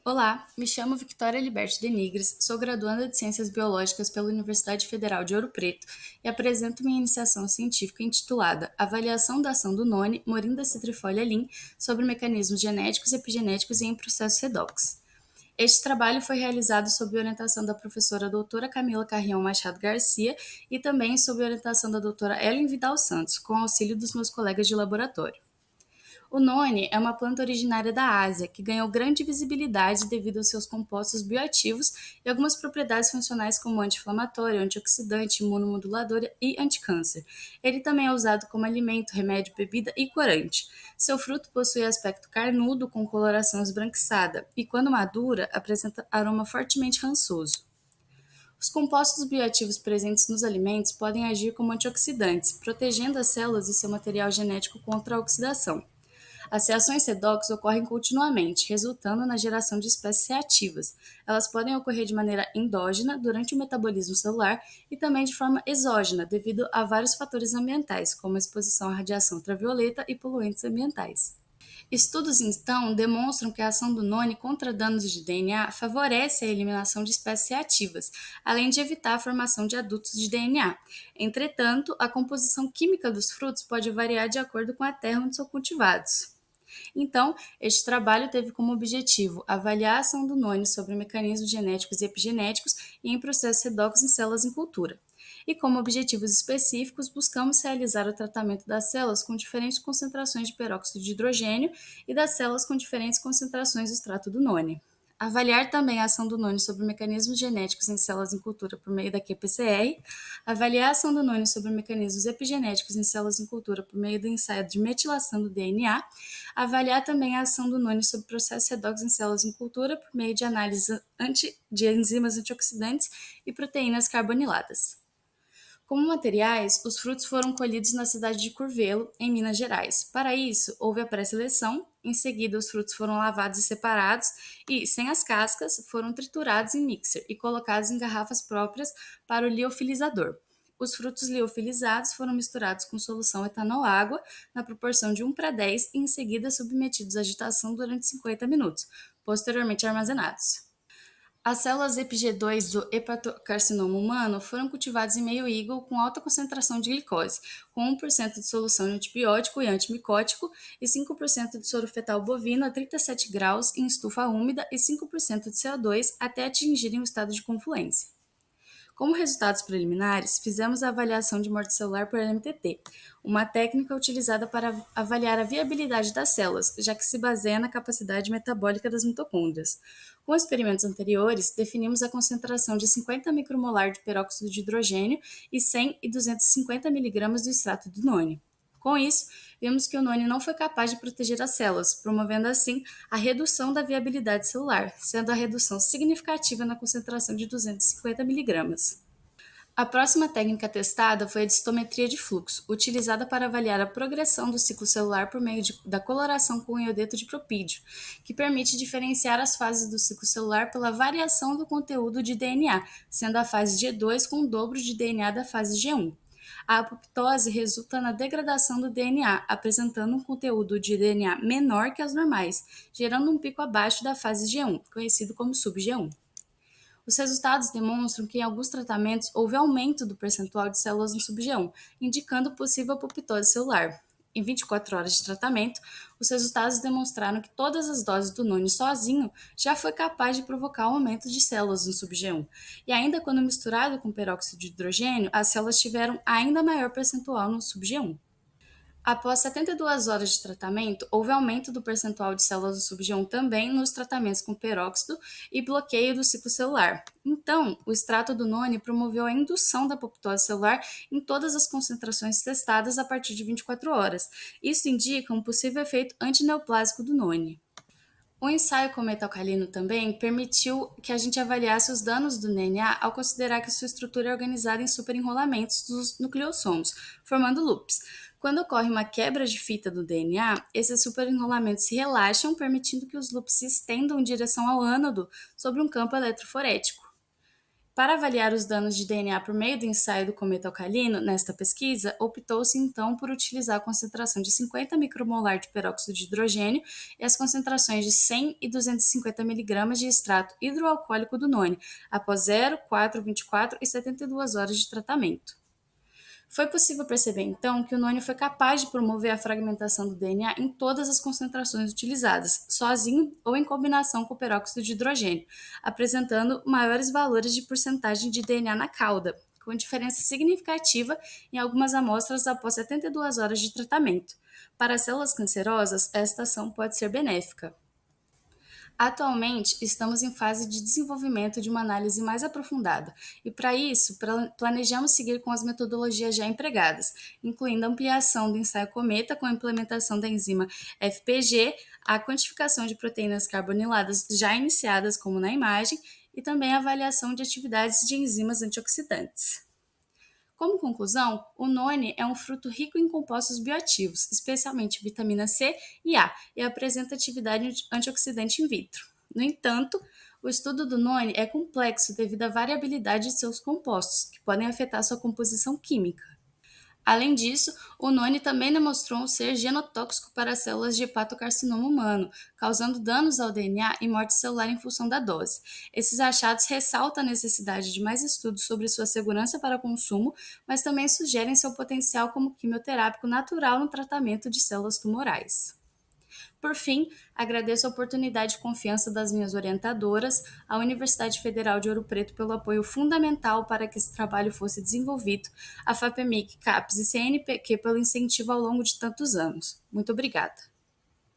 Olá, me chamo Victoria Liberti de Nigres, sou graduanda de Ciências Biológicas pela Universidade Federal de Ouro Preto e apresento minha iniciação científica intitulada Avaliação da ação do noni Morinda citrifolia Linn sobre mecanismos genéticos, epigenéticos e em processos redox. Este trabalho foi realizado sob orientação da professora doutora Camila Carrião Machado Garcia e também sob orientação da doutora Ellen Vidal Santos, com auxílio dos meus colegas de laboratório. O noni é uma planta originária da Ásia, que ganhou grande visibilidade devido aos seus compostos bioativos e algumas propriedades funcionais como anti-inflamatório, antioxidante, imunomodulador e anticâncer. Ele também é usado como alimento, remédio, bebida e corante. Seu fruto possui aspecto carnudo com coloração esbranquiçada e, quando madura, apresenta aroma fortemente rançoso. Os compostos bioativos presentes nos alimentos podem agir como antioxidantes, protegendo as células e seu material genético contra a oxidação. As reações redox ocorrem continuamente, resultando na geração de espécies reativas. Elas podem ocorrer de maneira endógena, durante o metabolismo celular, e também de forma exógena, devido a vários fatores ambientais, como a exposição à radiação ultravioleta e poluentes ambientais. Estudos, então, demonstram que a ação do noni contra danos de DNA favorece a eliminação de espécies reativas, além de evitar a formação de adultos de DNA. Entretanto, a composição química dos frutos pode variar de acordo com a terra onde são cultivados. Então, este trabalho teve como objetivo avaliar a ação do noni sobre mecanismos genéticos e epigenéticos e em processos redox em células em cultura. E como objetivos específicos, buscamos realizar o tratamento das células com diferentes concentrações de peróxido de hidrogênio e das células com diferentes concentrações do extrato do noni. Avaliar também a ação do noni sobre mecanismos genéticos em células em cultura por meio da qPCR, avaliar a ação do noni sobre mecanismos epigenéticos em células em cultura por meio do ensaio de metilação do DNA, avaliar também a ação do noni sobre processos redox em células em cultura por meio de análise de enzimas antioxidantes e proteínas carboniladas. Como materiais, os frutos foram colhidos na cidade de Curvelo, em Minas Gerais. Para isso, houve a pré-seleção, em seguida os frutos foram lavados e separados e, sem as cascas, foram triturados em mixer e colocados em garrafas próprias para o liofilizador. Os frutos liofilizados foram misturados com solução etanol-água na proporção de 1:10 e em seguida submetidos à agitação durante 50 minutos, posteriormente armazenados. As células EPG2 do hepatocarcinoma humano foram cultivadas em meio Eagle com alta concentração de glicose, com 1% de solução de antibiótico e antimicótico e 5% de soro fetal bovino a 37 graus em estufa úmida e 5% de CO2 até atingirem o estado de confluência. Como resultados preliminares, fizemos a avaliação de morte celular por MTT, uma técnica utilizada para avaliar a viabilidade das células, já que se baseia na capacidade metabólica das mitocôndrias. Com experimentos anteriores, definimos a concentração de 50 micromolar de peróxido de hidrogênio e 100 e 250 mg do extrato do noni. Com isso, vimos que o noni não foi capaz de proteger as células, promovendo assim a redução da viabilidade celular, sendo a redução significativa na concentração de 250 mg. A próxima técnica testada foi a distometria de fluxo, utilizada para avaliar a progressão do ciclo celular por meio da coloração com iodeto de propídio, que permite diferenciar as fases do ciclo celular pela variação do conteúdo de DNA, sendo a fase G2 com o dobro de DNA da fase G1. A apoptose resulta na degradação do DNA, apresentando um conteúdo de DNA menor que as normais, gerando um pico abaixo da fase G1, conhecido como sub-G1. Os resultados demonstram que em alguns tratamentos houve aumento do percentual de células no sub-G1, indicando possível apoptose celular. Em 24 horas de tratamento, os resultados demonstraram que todas as doses do noni sozinho já foi capaz de provocar um aumento de células no sub-G1. E ainda quando misturado com peróxido de hidrogênio, as células tiveram ainda maior percentual no sub-G1. Após 72 horas de tratamento, houve aumento do percentual de células do sub-G1 também nos tratamentos com peróxido e bloqueio do ciclo celular. Então, o extrato do noni promoveu a indução da apoptose celular em todas as concentrações testadas a partir de 24 horas. Isso indica um possível efeito antineoplásico do noni. O ensaio com metalcalino também permitiu que a gente avaliasse os danos do DNA ao considerar que sua estrutura é organizada em superenrolamentos dos nucleossomos, formando loops. Quando ocorre uma quebra de fita do DNA, esses superenrolamentos se relaxam, permitindo que os loops se estendam em direção ao ânodo sobre um campo eletroforético. Para avaliar os danos de DNA por meio do ensaio do cometa alcalino, nesta pesquisa, optou-se então por utilizar a concentração de 50 micromolar de peróxido de hidrogênio e as concentrações de 100 e 250 mg de extrato hidroalcoólico do noni, após 0, 4, 24 e 72 horas de tratamento. Foi possível perceber, então, que o noni foi capaz de promover a fragmentação do DNA em todas as concentrações utilizadas, sozinho ou em combinação com o peróxido de hidrogênio, apresentando maiores valores de porcentagem de DNA na cauda, com diferença significativa em algumas amostras após 72 horas de tratamento. Para as células cancerosas, esta ação pode ser benéfica. Atualmente, estamos em fase de desenvolvimento de uma análise mais aprofundada e, para isso, planejamos seguir com as metodologias já empregadas, incluindo a ampliação do ensaio cometa com a implementação da enzima FPG, a quantificação de proteínas carboniladas já iniciadas, como na imagem, e também a avaliação de atividades de enzimas antioxidantes. Como conclusão, o noni é um fruto rico em compostos bioativos, especialmente vitamina C e A, e apresenta atividade antioxidante in vitro. No entanto, o estudo do noni é complexo devido à variabilidade de seus compostos, que podem afetar sua composição química. Além disso, o noni também demonstrou ser genotóxico para células de hepatocarcinoma humano, causando danos ao DNA e morte celular em função da dose. Esses achados ressaltam a necessidade de mais estudos sobre sua segurança para consumo, mas também sugerem seu potencial como quimioterápico natural no tratamento de células tumorais. Por fim, agradeço a oportunidade e confiança das minhas orientadoras, a Universidade Federal de Ouro Preto pelo apoio fundamental para que esse trabalho fosse desenvolvido, a FAPEMIC, CAPES e CNPq pelo incentivo ao longo de tantos anos. Muito obrigada.